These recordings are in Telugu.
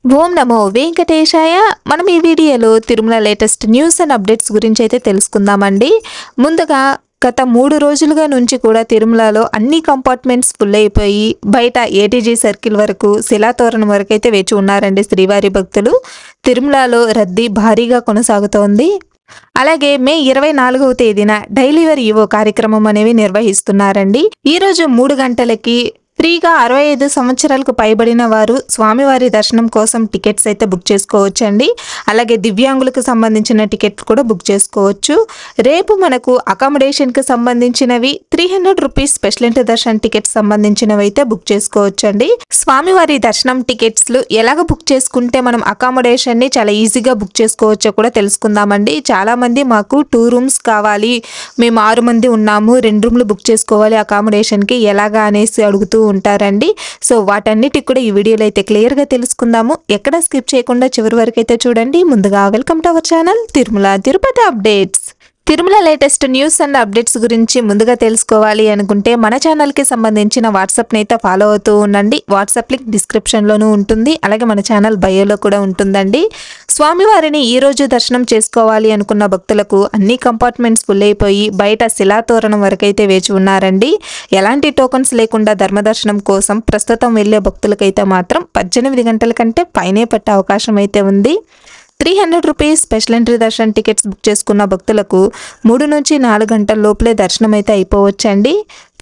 ఓం నమో వెంకటేశాయ. మనం ఈ వీడియోలో Tirumala latest news and updates గురించి అయితే తెలుసుకుందామండి. ముందుగా గత 3 రోజులుగా నుంచి కూడా తిరుమలలో అన్ని కంపార్ట్మెంట్స్ ఫుల్ అయిపోయి బయట ఏటీజీ సర్కిల్ వరకు శిలాతోరణం వరకు అయితే వేచి ఉన్నారండి శ్రీవారి భక్తులు. తిరుమలలో రద్దీ భారీగా కొనసాగుతోంది. అలాగే మే 24వ తేదీన డైలీవర్ ఈవో కార్యక్రమం అనేవి నిర్వహిస్తున్నారండి. ఈరోజు 3 గంటలకి ఫ్రీగా 65 సంవత్సరాలకు పైబడిన వారు స్వామివారి దర్శనం కోసం టికెట్స్ అయితే బుక్ చేసుకోవచ్చండి. అలాగే దివ్యాంగులకు సంబంధించిన టికెట్ కూడా బుక్ చేసుకోవచ్చు. రేపు మనకు అకామిడేషన్కి సంబంధించినవి 300 రూపీస్ స్పెషల్ ఎంట్రీ దర్శనం టికెట్స్ సంబంధించినవి అయితే బుక్ చేసుకోవచ్చండి. స్వామివారి దర్శనం టికెట్స్లు ఎలాగ బుక్ చేసుకుంటే మనం అకామిడేషన్ని చాలా ఈజీగా బుక్ చేసుకోవచ్చో కూడా తెలుసుకుందామండి. చాలా మంది మాకు 2 రూమ్స్ కావాలి, మేము 6 మంది ఉన్నాము, 2 రూమ్లు బుక్ చేసుకోవాలి అకామిడేషన్కి ఎలాగా అనేసి అడుగుతూ ఉంటారండి. సో వాటన్నిటికి కూడా ఈ వీడియోలో అయితే క్లియర్గా తెలుసుకుందాము. ఎక్కడ స్కిప్ చేయకుండా చివరి వరకు అయితే చూడండి. ముందుగా welcome to our channel Tirumala Tirupati updates. Tirumala latest news and updates గురించి ముందుగా తెలుసుకోవాలి అనుకుంటే మన ఛానల్కి సంబంధించిన వాట్సాప్ని అయితే ఫాలో అవుతూ ఉండండి. వాట్సాప్ లింక్ డిస్క్రిప్షన్లోనూ ఉంటుంది, అలాగే మన ఛానల్ బయోలో కూడా ఉంటుందండి. స్వామివారిని ఈ రోజు దర్శనం చేసుకోవాలి అనుకున్న భక్తులకు అన్ని కంపార్ట్మెంట్స్ ఫుల్ అయిపోయి బయట శిలాతోరణం వరకు అయితే వేచి ఉన్నారండి. ఎలాంటి టోకన్స్ లేకుండా ధర్మదర్శనం కోసం ప్రస్తుతం వెళ్లే భక్తులకైతే మాత్రం 18 గంటల కంటే పైనే పట్టే అవకాశం అయితే ఉంది. 300 రూపీస్ స్పెషల్ ఎంట్రీ దర్శనం టికెట్స్ బుక్ చేసుకున్న భక్తులకు 3 నుంచి 4 గంటల లోపలే దర్శనం అయితే అయిపోవచ్చండి.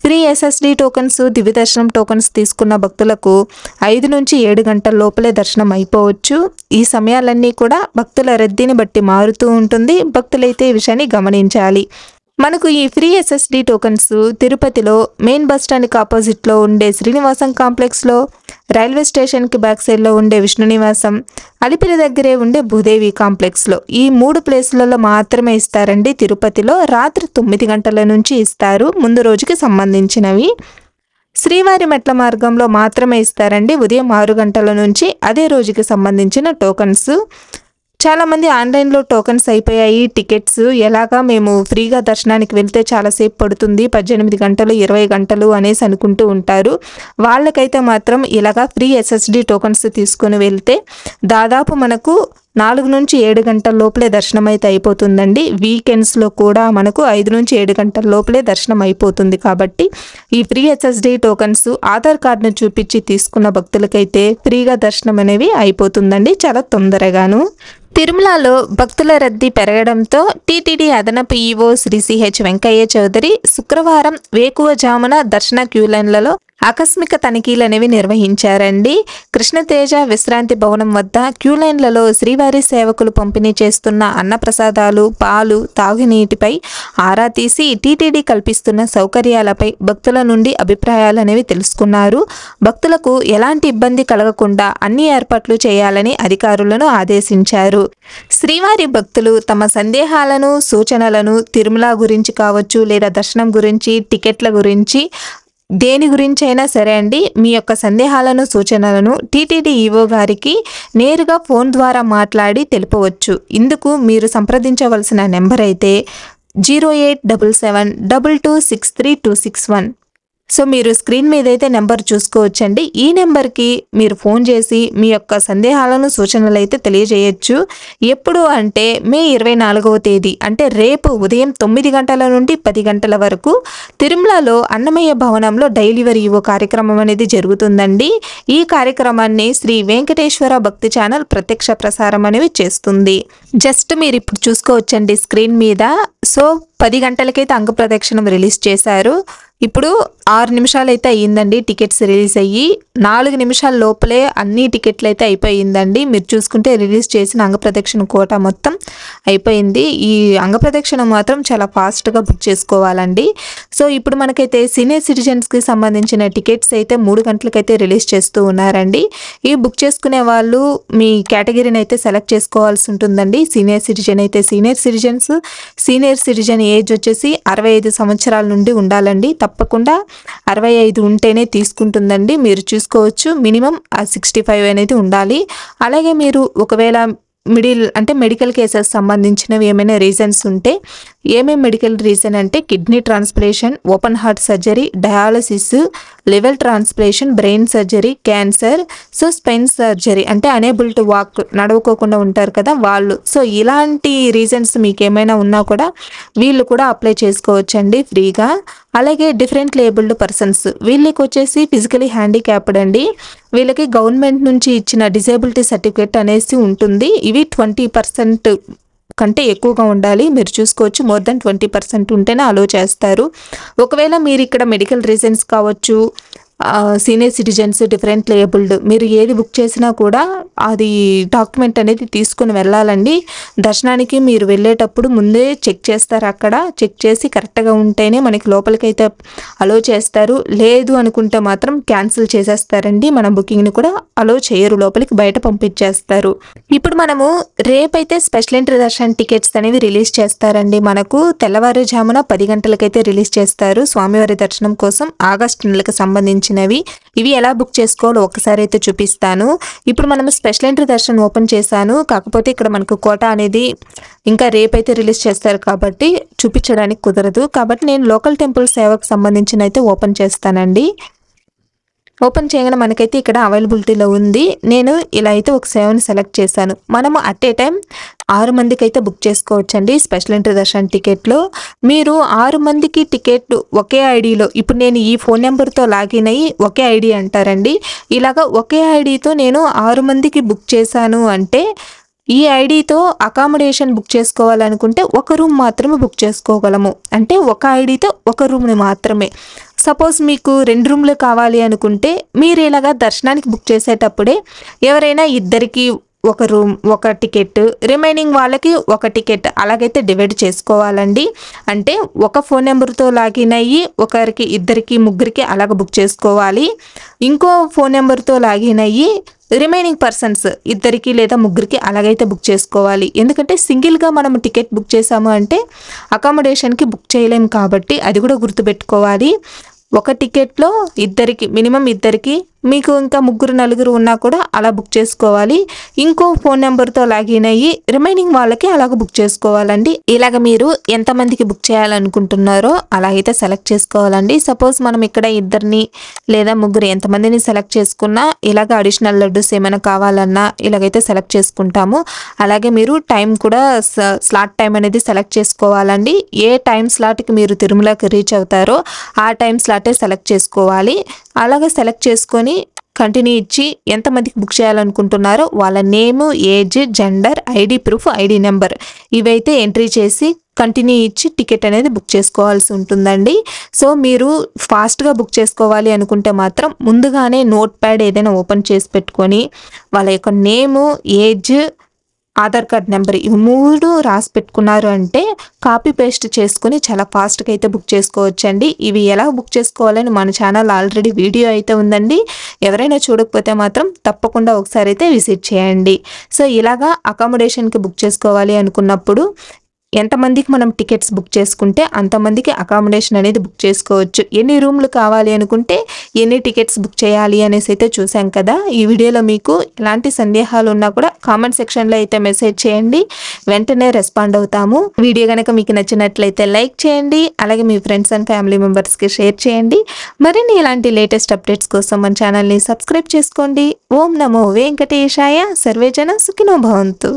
ఫ్రీ ఎస్ఎస్డి టోకన్స్, దివ్య దర్శనం టోకన్స్ తీసుకున్న భక్తులకు 5 నుంచి 7 గంటల లోపలే దర్శనం అయిపోవచ్చు. ఈ సమయాలన్నీ కూడా భక్తుల రద్దీని బట్టి మారుతూ ఉంటుంది. భక్తులైతే ఈ విషయాన్ని గమనించాలి. మనకు ఈ ఫ్రీ ఎస్ఎస్డి టోకన్స్ తిరుపతిలో మెయిన్ బస్ స్టాండ్కి ఆపోజిట్లో ఉండే శ్రీనివాసం కాంప్లెక్స్లో, రైల్వే స్టేషన్కి బ్యాక్ సైడ్లో ఉండే విష్ణు నివాసం, అలిపిరి దగ్గరే ఉండే భూదేవి కాంప్లెక్స్లో ఈ 3 ప్లేసులలో మాత్రమే ఇస్తారండి. తిరుపతిలో రాత్రి 9 గంటల నుంచి ఇస్తారు, ముందు రోజుకి సంబంధించినవి. శ్రీవారి మెట్ల మార్గంలో మాత్రమే ఇస్తారండి ఉదయం 6 గంటల నుంచి అదే రోజుకి సంబంధించిన టోకన్స్. చాలామంది ఆన్లైన్లో టోకన్స్ అయిపోయాయి, టికెట్స్ ఎలాగా మేము ఫ్రీగా దర్శనానికి వెళ్తే చాలాసేపు పడుతుంది, 18 గంటలు 20 గంటలు అనేసి అనుకుంటూ ఉంటారు. వాళ్ళకైతే మాత్రం ఇలాగా ఫ్రీ ఎస్ఎస్డి టోకన్స్ తీసుకుని వెళ్తే దాదాపు మనకు 4 నుంచి 7 గంటల లోపలే దర్శనం అయితే అయిపోతుందండి. వీకెండ్స్లో కూడా మనకు 5 నుంచి 7 గంటల లోపలే దర్శనం అయిపోతుంది. కాబట్టి ఈ ఫ్రీ ఎస్ఎస్డి టోకన్స్ ఆధార్ కార్డును చూపించి తీసుకున్న భక్తులకైతే ఫ్రీగా దర్శనం అనేవి అయిపోతుందండి చాలా తొందరగాను. తిరుమలలో భక్తుల రద్దీ పెరగడంతో టీటీడీ అదనపు ఈవో శ్రీ సిహెచ్ వెంకయ్య చౌదరి శుక్రవారం వేకువజామున దర్శన క్యూలైన్లలో ఆకస్మిక తనిఖీలు అనేవి నిర్వహించారండి. కృష్ణతేజ విశ్రాంతి భవనం వద్ద క్యూలైన్లలో శ్రీవారి సేవకులు పంపిణీ చేస్తున్న అన్నప్రసాదాలు, పాలు, తాగునీటిపై ఆరా తీసి టీటీడీ కల్పిస్తున్న సౌకర్యాలపై భక్తుల నుండి అభిప్రాయాలు అనేవి తెలుసుకున్నారు. భక్తులకు ఎలాంటి ఇబ్బంది కలగకుండా అన్ని ఏర్పాట్లు చేయాలని అధికారులను ఆదేశించారు. శ్రీవారి భక్తులు తమ సందేహాలను, సూచనలను తిరుమల గురించి కావచ్చు, లేదా దర్శనం గురించి, టికెట్ల గురించి, దేని గురించి అయినా సరే అండి, మీ యొక్క సందేహాలను, సూచనలను టీటీడీ ఈవో గారికి నేరుగా ఫోన్ ద్వారా మాట్లాడి తెలుపవచ్చు. ఇందుకు మీరు సంప్రదించవలసిన నెంబర్ అయితే 0877226361. సో మీరు స్క్రీన్ మీద అయితే నెంబర్ చూసుకోవచ్చండి. ఈ నెంబర్కి మీరు ఫోన్ చేసి మీ యొక్క సందేహాలను, సూచనలు అయితే తెలియజేయచ్చు. ఎప్పుడు అంటే మే 24వ తేదీ అంటే రేపు ఉదయం 9 గంటల నుండి 10 గంటల వరకు తిరుమలలో అన్నమయ్య భవనంలో డైలీవర్ ఈవో కార్యక్రమం అనేది జరుగుతుందండి. ఈ కార్యక్రమాన్ని శ్రీ వెంకటేశ్వర భక్తి ఛానల్ ప్రత్యక్ష ప్రసారం అనేవి చేస్తుంది. జస్ట్ మీరు ఇప్పుడు చూసుకోవచ్చండి స్క్రీన్ మీద. సో 10 గంటలకైతే అంగప్రదక్షిణం రిలీజ్ చేశారు. ఇప్పుడు 6 నిమిషాలు అయితే అయ్యిందండి టికెట్స్ రిలీజ్ అయ్యి. 4 నిమిషాల లోపలే అన్ని టికెట్లు అయితే అయిపోయిందండి. మీరు చూసుకుంటే రిలీజ్ చేసిన అంగప్రదక్షిణ కోట మొత్తం అయిపోయింది. ఈ అంగప్రదక్షిణ మాత్రం చాలా ఫాస్ట్గా బుక్ చేసుకోవాలండి. సో ఇప్పుడు మనకైతే సీనియర్ సిటిజన్స్కి సంబంధించిన టికెట్స్ అయితే 3 గంటలకైతే రిలీజ్ చేస్తూ ఉన్నారండి. ఈ బుక్ చేసుకునే వాళ్ళు మీ కేటగిరీని అయితే సెలెక్ట్ చేసుకోవాల్సి ఉంటుందండి. సీనియర్ సిటిజన్ అయితే senior citizens, senior citizen age వచ్చేసి 65 సంవత్సరాల నుండి ఉండాలండి. తప్పకుండా 65 ఉంటేనే తీసుకుంటుందండి. మీరు చూసుకోవచ్చు మినిమం 65 అనేది ఉండాలి. అలాగే మీరు ఒకవేళ మెడికల్ కేసెస్ సంబంధించినవి ఏమైనా రీజన్స్ ఉంటే ఏమేం మెడికల్ రీజన్ అంటే kidney transplantation, open heart surgery, dialysis, liver transplantation, brain surgery, cancer, so spine surgery అంటే అనేబుల్ టు వాక్, నడవకోకుండా ఉంటారు కదా వాళ్ళు. సో ఇలాంటి రీజన్స్ మీకు ఏమైనా ఉన్నా కూడా వీళ్ళు కూడా అప్లై చేసుకోవచ్చండి ఫ్రీగా. అలాగే డిఫరెంట్ లేబుల్డ్ పర్సన్స్, వీళ్ళకి వచ్చేసి ఫిజికలీ హ్యాండిక్యాప్డ్ అండి. వీళ్ళకి గవర్నమెంట్ నుంచి ఇచ్చిన డిజేబిలిటీ సర్టిఫికేట్ అనేసి ఉంటుంది. ఇవి 20% కంటే ఎక్కువగా ఉండాలి. మీరు చూసుకోవచ్చు, మోర్ దెన్ 20% ఉంటేనే అలో చేస్తారు. ఒకవేళ మీరు ఇక్కడ మెడికల్ రీజన్స్ కావచ్చు, సీనియర్ సిటిజన్స్, డిఫరెంట్ లేబుల్డ్, మీరు ఏది బుక్ చేసినా కూడా అది డాక్యుమెంట్ అనేది తీసుకుని వెళ్ళాలండి. దర్శనానికి మీరు వెళ్ళేటప్పుడు ముందే చెక్ చేస్తారు. అక్కడ చెక్ చేసి కరెక్ట్గా ఉంటేనే మనకి లోపలికైతే అలో చేస్తారు. లేదు అనుకుంటే మాత్రం క్యాన్సిల్ చేసేస్తారండి. మన బుకింగ్ని కూడా అలో చేయరు, లోపలికి బయట పంపించేస్తారు. ఇప్పుడు మనము రేపైతే స్పెషల్ ఎంట్రీ దర్శన్ టికెట్స్ అనేవి రిలీజ్ చేస్తారండి. మనకు తెల్లవారుజామున 10 గంటలకైతే రిలీజ్ చేస్తారు స్వామివారి దర్శనం కోసం, ఆగస్టు నెలకు సంబంధించి. ఇవి ఎలా బుక్ చేసుకోవాలో ఒకసారి అయితే చూపిస్తాను. ఇప్పుడు మనం స్పెషల్ ఎంట్రీ దర్శనం ఓపెన్ చేశాను, కాకపోతే ఇక్కడ మనకు కోటా అనేది ఇంకా రేపైతే రిలీజ్ చేస్తారు కాబట్టి చూపించడానికి కుదరదు. కాబట్టి నేను లోకల్ టెంపుల్ సేవకు సంబంధించిన అయితే ఓపెన్ చేస్తానండి. ఓపెన్ చేయగానే మనకైతే ఇక్కడ అవైలబిలిటీలో ఉంది. నేను ఇలా అయితే ఒక సేవని సెలెక్ట్ చేశాను. మనము అట్ ఏ టైం 6 మందికి అయితే బుక్ చేసుకోవచ్చండి స్పెషల్ ఎంట్రీ దర్శన్ టికెట్లో. మీరు 6 మందికి టికెట్ ఒకే ఐడిలో, ఇప్పుడు నేను ఈ ఫోన్ నెంబర్తో లాగిన్ అయ్యి ఒకే ఐడి అంటారండి. ఇలాగా ఒకే ఐడితో నేను 6 మందికి బుక్ చేశాను అంటే ఈ ఐడితో అకామిడేషన్ బుక్ చేసుకోవాలనుకుంటే ఒక రూమ్ మాత్రమే బుక్ చేసుకోగలము. అంటే ఒక ఐడితో ఒక రూమ్ని మాత్రమే. సపోజ్ మీకు 2 రూమ్లు కావాలి అనుకుంటే మీరు ఇలాగా దర్శనానికి బుక్ చేసేటప్పుడే ఎవరైనా ఇద్దరికి ఒక రూమ్, ఒక టికెట్, రిమైనింగ్ వాళ్ళకి ఒక టికెట్ అలాగైతే డివైడ్ చేసుకోవాలండి. అంటే ఒక ఫోన్ నెంబర్తో లాగిన్ అయ్యి ఒకరికి, ఇద్దరికి, ముగ్గురికి అలాగ బుక్ చేసుకోవాలి. ఇంకో ఫోన్ నెంబర్తో లాగిన్ అయ్యి రిమైనింగ్ పర్సన్స్ ఇద్దరికి లేదా ముగ్గురికి అలాగైతే బుక్ చేసుకోవాలి. ఎందుకంటే సింగిల్గా మనం టికెట్ బుక్ చేసాము అంటే అకామిడేషన్కి బుక్ చేయలేము కాబట్టి అది కూడా గుర్తుపెట్టుకోవాలి. ఒక టికెట్లో ఇద్దరికి, మినిమం ఇద్దరికి, మీకు ఇంకా 3, 4 ఉన్నా కూడా అలా బుక్ చేసుకోవాలి. ఇంకో ఫోన్ నెంబర్తో లాగిన్ అయ్యి రిమైనింగ్ వాళ్ళకి అలాగ బుక్ చేసుకోవాలండి. ఇలాగ మీరు ఎంతమందికి బుక్ చేయాలనుకుంటున్నారో అలాగైతే సెలెక్ట్ చేసుకోవాలండి. సపోజ్ మనం ఇక్కడ ఇద్దరిని లేదా 3 ఎంతమందిని సెలెక్ట్ చేసుకున్నా ఇలాగ అడిషనల్ లడ్డూస్ ఏమైనా కావాలన్నా ఇలాగైతే సెలెక్ట్ చేసుకుంటాము. అలాగే మీరు టైం కూడా స్లాట్ టైం అనేది సెలెక్ట్ చేసుకోవాలండి. ఏ టైం స్లాట్కి మీరు తిరుమలకి రీచ్ అవుతారో ఆ టైం స్లాటే సెలెక్ట్ చేసుకోవాలి. అలాగే సెలెక్ట్ చేసుకొని కంటిన్యూ ఇచ్చి ఎంతమందికి బుక్ చేయాలనుకుంటున్నారో వాళ్ళ name, age, gender, ID proof, ID number ఇవైతే ఎంట్రీ చేసి కంటిన్యూ ఇచ్చి టికెట్ అనేది బుక్ చేసుకోవాల్సి ఉంటుందండి. సో మీరు ఫాస్ట్గా బుక్ చేసుకోవాలి అనుకుంటే మాత్రం ముందుగానే నోట్ ప్యాడ్ ఏదైనా ఓపెన్ చేసి పెట్టుకొని వాళ్ళ యొక్క నేము, ఏజ్, ఆధార్ కార్డ్ నెంబర్ ఇవి 3 రాసి పెట్టుకున్నారు అంటే కాపీ పేస్ట్ చేసుకుని చాలా ఫాస్ట్గా అయితే బుక్ చేసుకోవచ్చండి. ఇవి ఎలా బుక్ చేసుకోవాలని మన ఛానల్ ఆల్రెడీ వీడియో అయితే ఉందండి. ఎవరైనా చూడకపోతే మాత్రం తప్పకుండా ఒకసారి అయితే విజిట్ చేయండి. సో ఇలాగా అకామిడేషన్కి బుక్ చేసుకోవాలి అనుకున్నప్పుడు ఎంతమందికి మనం టికెట్స్ బుక్ చేసుకుంటే అంతమందికి అకామిడేషన్ అనేది బుక్ చేసుకోవచ్చు. ఎన్ని రూమ్లు కావాలి అనుకుంటే ఎన్ని టికెట్స్ బుక్ చేయాలి అనేసి అయితే చూసాం కదా. ఈ వీడియోలో మీకు ఎలాంటి సందేహాలు ఉన్నా కూడా కామెంట్ సెక్షన్లో అయితే మెసేజ్ చేయండి, వెంటనే రెస్పాండ్ అవుతాము. వీడియో కనుక మీకు నచ్చినట్లయితే లైక్ చేయండి, అలాగే మీ ఫ్రెండ్స్ అండ్ ఫ్యామిలీ మెంబర్స్కి షేర్ చేయండి. మరిన్ని ఇలాంటి లేటెస్ట్ అప్డేట్స్ కోసం మన ఛానల్ని సబ్స్క్రైబ్ చేసుకోండి. ఓం నమో వెంకటేశాయ. సర్వేజన సుఖినో భవంతు.